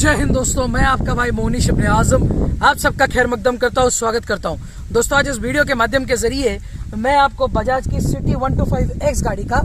जय हिंद दोस्तों, मैं आपका भाई मोनिश इब्ने आजम आप सबका खैर मकदम करता हूँ, स्वागत करता हूँ। दोस्तों आज इस वीडियो के माध्यम के जरिए मैं आपको बजाज की सिटी 125X गाड़ी का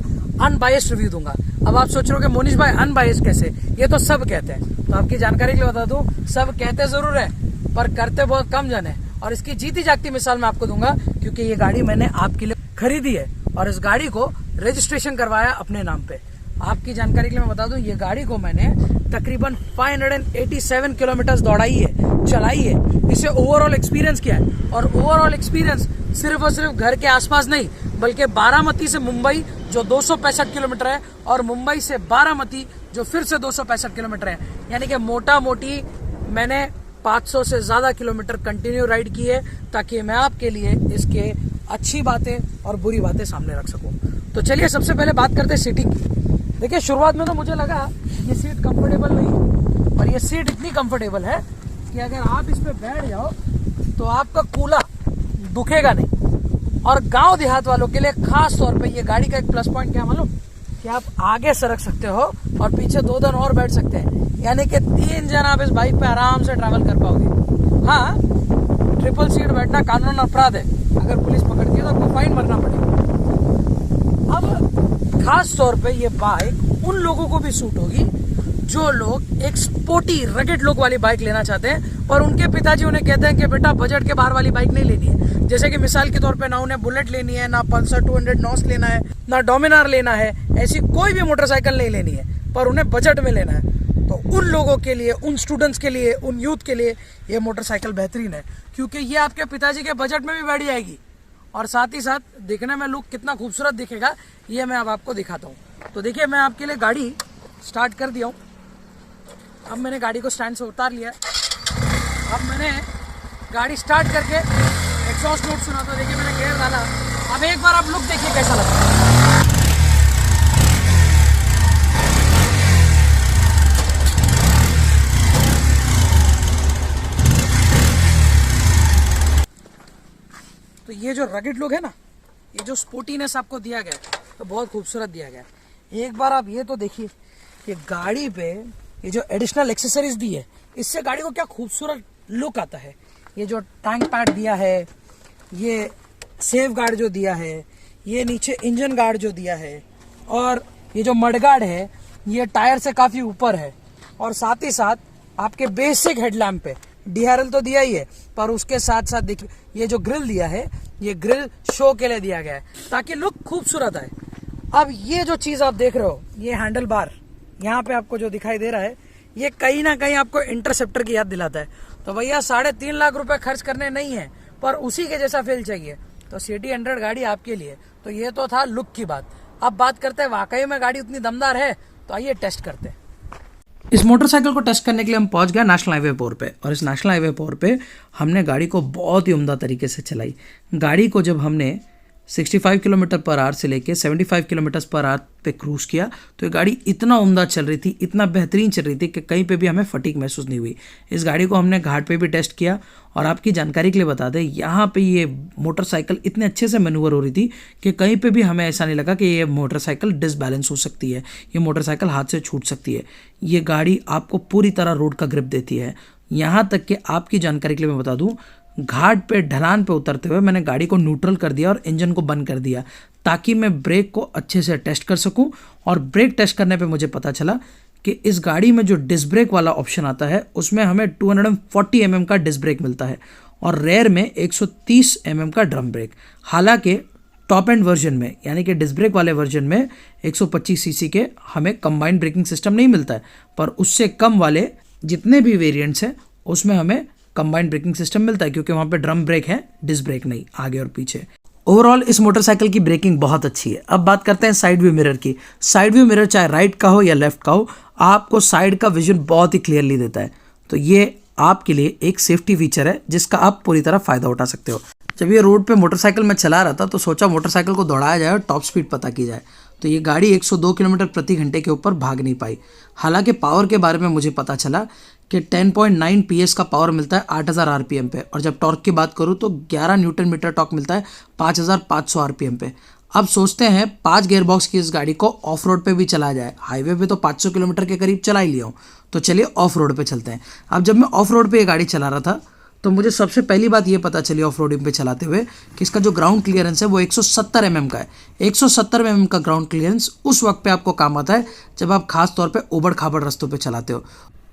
अनबायस्ड रिव्यू दूंगा। अब आप सोच रहे हो कि मोनिश भाई अनबायस्ड कैसे, ये तो सब कहते हैं। तो आपकी जानकारी के लिए बता दूं, सब कहते जरूर है पर करते बहुत कम जन है। और इसकी जीती जागती मिसाल मैं आपको दूंगा, क्योंकि ये गाड़ी मैंने आपके लिए खरीदी है और इस गाड़ी को रजिस्ट्रेशन करवाया अपने नाम पे। आपकी जानकारी के लिए मैं बता दूं, ये गाड़ी को मैंने तकरीबन 587 किलोमीटर दौड़ाई है, चलाई है, इसे ओवरऑल एक्सपीरियंस किया है। और ओवरऑल एक्सपीरियंस सिर्फ और सिर्फ घर के आसपास नहीं, बल्कि बारामती से मुंबई जो 265 किलोमीटर है और मुंबई से बारामती जो फिर से 265 किलोमीटर है, यानी कि मोटा मोटी मैंने 500 से ज्यादा किलोमीटर कंटिन्यू राइड की है, ताकि मैं आपके लिए इसके अच्छी बातें और बुरी बातें सामने रख सकूं। तो चलिए सबसे पहले बात करते हैं सीटिंग की। देखिए शुरुआत में तो मुझे लगा ये सीट कंफर्टेबल नहीं, और ये सीट इतनी कंफर्टेबल है कि अगर आप इस पे बैठ जाओ तो आपका कूल्हा दुखेगा नहीं। और गांव देहात वालों के लिए खास तौर पे ये गाड़ी का एक प्लस पॉइंट क्या मालूम, कि आप आगे सरक सकते हो और पीछे 2 जन और बैठ सकते हैं, यानी कि 3 जन आप इस बाइक पे आराम से ट्रैवल कर पाओगे। हाँ, ट्रिपल सीट बैठना कानून अपराध है, अगर पुलिस पकड़ती है तो आपको फाइन भरना पड़ेगा। अब खास तौर पे ये बाइक उन लोगों को भी सूट होगी जो लोग एक स्पोर्टी रगेड लुक वाली बाइक लेना चाहते हैं, और उनके पिताजी उन्हें कहते हैं कि बेटा बजट के बाहर वाली बाइक नहीं लेनी है। जैसे कि मिसाल के तौर पे ना उन्हें बुलेट लेनी है, ना पल्सर 200 नॉस लेना है, ना डोमिनार लेना है, ऐसी कोई भी मोटरसाइकिल नहीं लेनी है, पर उन्हें बजट में लेना है। तो उन लोगों के लिए, उन स्टूडेंट्स के लिए, उन यूथ के लिए ये मोटरसाइकिल बेहतरीन है, क्योंकि ये आपके पिताजी के बजट में भी बैठ जाएगी और साथ ही साथ दिखने में लुक कितना खूबसूरत दिखेगा ये मैं अब आपको दिखाता हूँ। तो देखिए मैं आपके लिए गाड़ी स्टार्ट कर दिया हूँ। अब मैंने गाड़ी को स्टैंड से उतार लिया। अब मैंने गाड़ी स्टार्ट करके एग्जॉस्ट नोट सुना, तो देखिए मैंने गेयर डाला। अब एक बार आप लुक देखिए कैसा लगता है। तो ये जो रगेड लुक है ना, ये जो स्पोर्टीनेस आपको दिया गया है तो बहुत खूबसूरत दिया गया है। एक बार आप ये तो देखिए, ये गाड़ी पे ये जो एडिशनल एक्सेसरीज दी है, इससे गाड़ी को क्या खूबसूरत लुक आता है। ये जो टैंक पैड दिया है, ये सेफ गार्ड जो दिया है, ये नीचे इंजन गार्ड जो दिया है, और ये जो मड गार्ड है ये टायर से काफी ऊपर है। और साथ ही साथ आपके बेसिक हेडलैम्प पे DRL तो दिया ही है, पर उसके साथ साथ देखिए ये जो ग्रिल दिया है, ये ग्रिल शो के लिए दिया गया है ताकि लुक खूबसूरत आए। अब ये जो चीज आप देख रहे हो, ये हैंडल बार यहाँ पे आपको जो दिखाई दे रहा है, ये कहीं ना कहीं आपको इंटरसेप्टर की याद दिलाता है। तो भैया 3.5 लाख रुपए खर्च करने नहीं है, पर उसी के जैसा फील चाहिए तो सिटी 100 गाड़ी आपके लिए। तो ये तो था लुक की बात। अब बात करते हैं वाकई में गाड़ी उतनी दमदार है, तो आइए टेस्ट करते हैं। इस मोटरसाइकिल को टेस्ट करने के लिए हम पहुंच गए नेशनल हाईवे 4 पे, और इस नेशनल हाईवे 4 पे हमने गाड़ी को बहुत ही उम्दा तरीके से चलाई। गाड़ी को जब हमने 65 किलोमीटर पर आवर से लेके 75 किलोमीटर पर आवर पे क्रूज किया, तो ये गाड़ी इतना उम्दा चल रही थी, इतना बेहतरीन चल रही थी कि कहीं पे भी हमें फटीग महसूस नहीं हुई। इस गाड़ी को हमने घाट पे भी टेस्ट किया, और आपकी जानकारी के लिए बता दें, यहाँ पे ये मोटरसाइकिल इतने अच्छे से मैनूवर हो रही थी कि कहीं पे भी हमें ऐसा नहीं लगा कि ये मोटरसाइकिल डिसबैलेंस हो सकती है, ये मोटरसाइकिल हाथ से छूट सकती है। ये गाड़ी आपको पूरी तरह रोड का ग्रिप देती है। यहाँ तक कि आपकी जानकारी के लिए मैं बता दूँ, घाट पे ढलान पे उतरते हुए मैंने गाड़ी को न्यूट्रल कर दिया और इंजन को बंद कर दिया, ताकि मैं ब्रेक को अच्छे से टेस्ट कर सकूं। और ब्रेक टेस्ट करने पे मुझे पता चला कि इस गाड़ी में जो डिस्क ब्रेक वाला ऑप्शन आता है, उसमें हमें 240 mm का डिस्क ब्रेक मिलता है, और रेयर में 130 mm का ड्रम ब्रेक। हालांकि टॉप एंड वर्जन में, यानी कि डिस्क ब्रेक वाले वर्जन में 125 cc के हमें कंबाइंड ब्रेकिंग सिस्टम नहीं मिलता है, पर उससे कम वाले जितने भी वेरिएंट्स हैं उसमें हमें कंबाइंड ब्रेकिंग सिस्टम मिलता है, क्योंकि वहां पे ड्रम ब्रेक है, डिस्क ब्रेक नहीं, आगे और पीछे। ओवरऑल इस मोटरसाइकिल की ब्रेकिंग बहुत अच्छी है। अब बात करते हैं साइड व्यू मिरर की। साइड व्यू मिरर चाहे राइट का हो या लेफ्ट का हो, आपको साइड का विजन बहुत ही क्लियरली देता है। तो ये आपके लिए एक सेफ्टी फीचर है जिसका आप पूरी तरह फायदा उठा सकते हो। जब ये रोड पे मोटरसाइकिल में चला रहा था तो सोचा मोटरसाइकिल को दौड़ाया जाए और टॉप स्पीड पता की जाए। तो ये गाड़ी 102 किलोमीटर प्रति घंटे के ऊपर भाग नहीं पाई। हालांकि पावर के बारे में मुझे पता चला कि 10.9 PS का पावर मिलता है 8000 RPM पे, और जब टॉर्क की बात करूँ तो 11 न्यूटन मीटर टॉर्क मिलता है 5500 RPM पे। अब सोचते हैं 5 गियर बॉक्स की इस गाड़ी को ऑफ रोड पे भी चला जाए। हाईवे पे तो 500 किलोमीटर के करीब चला ही लिया हूँ, तो चलिए ऑफ रोड पे चलते हैं। अब जब मैं ऑफ रोड पे ये गाड़ी चला रहा था तो मुझे सबसे पहली बात ये पता चली ऑफ रोडिंग पे चलाते हुए कि इसका जो ग्राउंड क्लियरेंस है वो 170 mm का है। 170 mm का ग्राउंड क्लियरेंस उस वक्त पे आपको काम आता है जब आप खास तौर पे उबड़ खाबड़ रास्तों पे चलाते हो।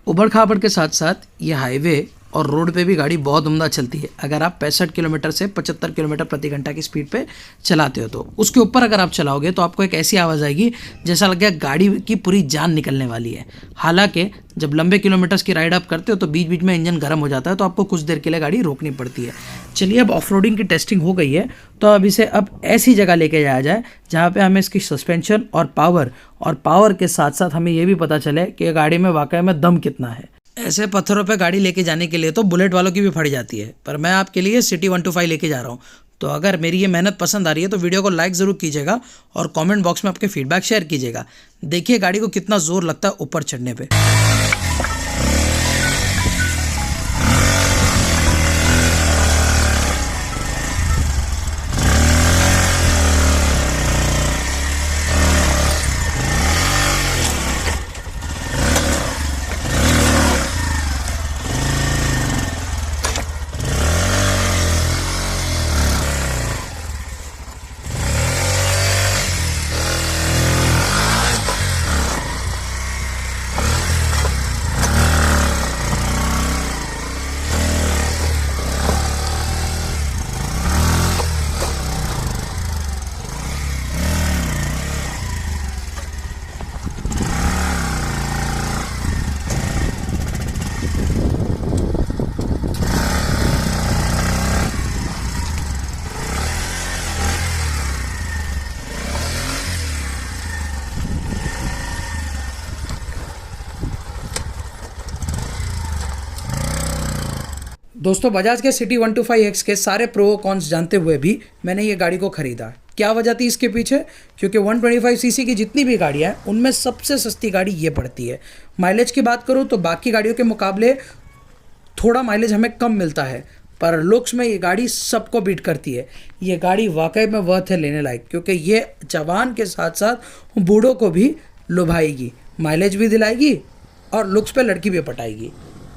उबड़ खाबड़ के साथ साथ ये हाईवे और रोड पे भी गाड़ी बहुत उम्दा चलती है। अगर आप 65 किलोमीटर से 75 किलोमीटर प्रति घंटा की स्पीड पे चलाते हो तो उसके ऊपर अगर आप चलाओगे तो आपको एक ऐसी आवाज़ आएगी जैसा लगेगा गाड़ी की पूरी जान निकलने वाली है। हालांकि जब लंबे किलोमीटर्स की राइड आप करते हो तो बीच बीच में इंजन गर्म हो जाता है, तो आपको कुछ देर के लिए गाड़ी रोकनी पड़ती है। चलिए, अब ऑफ रोडिंग की टेस्टिंग हो गई है तो अब इसे अब ऐसी जगह लेके जाया जाए जहाँ पे हमें इसकी सस्पेंशन और पावर के साथ साथ हमें ये भी पता चले कि गाड़ी में वाकई में दम कितना है। ऐसे पत्थरों पे गाड़ी लेके जाने के लिए तो बुलेट वालों की भी फट जाती है, पर मैं आपके लिए सिटी 125 लेके जा रहा हूँ। तो अगर मेरी ये मेहनत पसंद आ रही है तो वीडियो को लाइक ज़रूर कीजिएगा और कमेंट बॉक्स में आपके फीडबैक शेयर कीजिएगा। देखिए गाड़ी को कितना ज़ोर लगता है ऊपर चढ़ने पे। दोस्तों, बजाज के सिटी 125X के सारे प्रो कॉन्स जानते हुए भी मैंने ये गाड़ी को खरीदा। क्या वजह थी इसके पीछे? क्योंकि 125 सीसी की जितनी भी गाड़ियाँ हैं उनमें सबसे सस्ती गाड़ी ये पड़ती है। माइलेज की बात करूँ तो बाकी गाड़ियों के मुकाबले थोड़ा माइलेज हमें कम मिलता है, पर लुक्स में ये गाड़ी सबको बीट करती है। ये गाड़ी वाकई में वर्थ है लेने लायक, क्योंकि ये जवान के साथ साथ बूढ़ों को भी लुभाएगी, माइलेज भी दिलाएगी और लुक्स पे लड़की भी पटाएगी।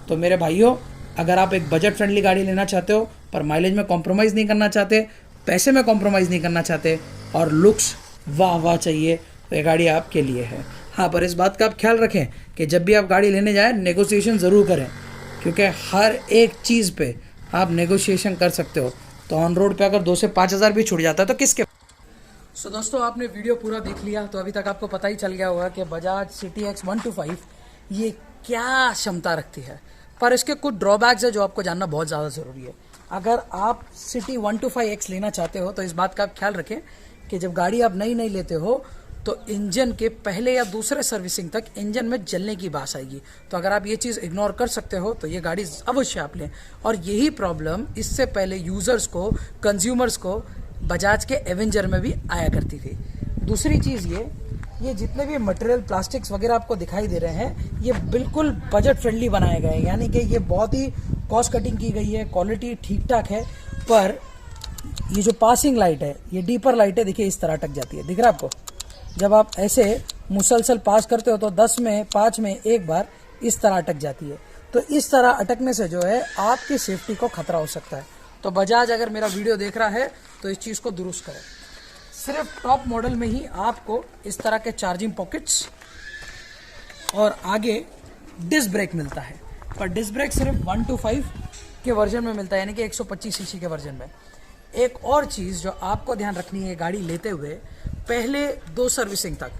तो मेरे भाइयों, अगर आप एक बजट फ्रेंडली गाड़ी लेना चाहते हो पर माइलेज में कॉम्प्रोमाइज़ नहीं करना चाहते, पैसे में कॉम्प्रोमाइज़ नहीं करना चाहते और लुक्स वाह वाह चाहिए, तो ये गाड़ी आपके लिए है। हाँ, पर इस बात का आप ख्याल रखें कि जब भी आप गाड़ी लेने जाएं नेगोशिएशन ज़रूर करें, क्योंकि हर एक चीज़ पे आप नेगोशिएशन कर सकते हो। तो ऑन रोड पे अगर 2 से 5 हज़ार भी छूट जाता है तो किसके। सो दोस्तों, आपने वीडियो पूरा देख लिया तो अभी तक आपको पता ही चल गया होगा कि बजाज सिटी एक्स 125 ये क्या क्षमता रखती है, पर इसके कुछ ड्रॉबैक्स है जो आपको जानना बहुत ज़्यादा ज़रूरी है। अगर आप सिटी 125X लेना चाहते हो तो इस बात का आप ख्याल रखें कि जब गाड़ी आप नई लेते हो तो इंजन के पहले या दूसरे सर्विसिंग तक इंजन में जलने की बात आएगी। तो अगर आप ये चीज़ इग्नोर कर सकते हो तो ये गाड़ी अवश्य आप लें। और यही प्रॉब्लम इससे पहले यूज़र्स को, कंज्यूमर्स को बजाज के एवेंजर में भी आया करती थी। दूसरी चीज़ ये जितने भी मटेरियल प्लास्टिक्स वगैरह आपको दिखाई दे रहे हैं ये बिल्कुल बजट फ्रेंडली बनाए गए हैं, यानी कि ये बहुत ही कॉस्ट कटिंग की गई है, क्वालिटी ठीक ठाक है। पर ये जो पासिंग लाइट है, ये डीपर लाइट है, देखिए इस तरह अटक जाती है, दिख रहा है आपको? जब आप ऐसे मुसलसल पास करते हो तो 10 में 5 में एक बार इस तरह अटक जाती है। तो इस तरह अटकने से जो है आपकी सेफ्टी को खतरा हो सकता है। तो बजाज अगर मेरा वीडियो देख रहा है तो इस चीज़ को दुरुस्त करें। सिर्फ टॉप मॉडल में ही आपको इस तरह के चार्जिंग पॉकेट्स और आगे डिस्क ब्रेक मिलता है, पर डिस्क ब्रेक सिर्फ 125 के वर्जन में मिलता है, यानी कि 125 सीसी के वर्जन में। एक और चीज़ जो आपको ध्यान रखनी है गाड़ी लेते हुए, पहले 2 सर्विसिंग तक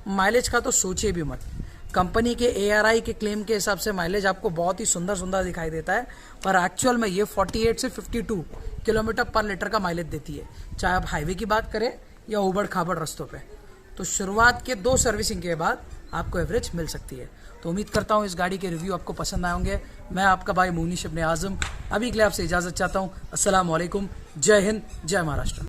माइलेज का तो सोचिए भी मत। कंपनी के ARI के क्लेम के हिसाब से माइलेज आपको बहुत ही सुंदर दिखाई देता है, पर एक्चुअल में ये 48 से 52 किलोमीटर पर लीटर का माइलेज देती है, चाहे आप हाईवे की बात करें या उबड़ खाबड़ रास्तों पे। तो शुरुआत के 2 सर्विसिंग के बाद आपको एवरेज मिल सकती है। तो उम्मीद करता हूँ इस गाड़ी के रिव्यू आपको पसंद आए होंगे। मैं आपका भाई मुनीश इब्ने आज़म अभी के लिए आपसे इजाज़त चाहता हूँ। अस्सलाम वालेकुम, जय हिंद, जय महाराष्ट्र।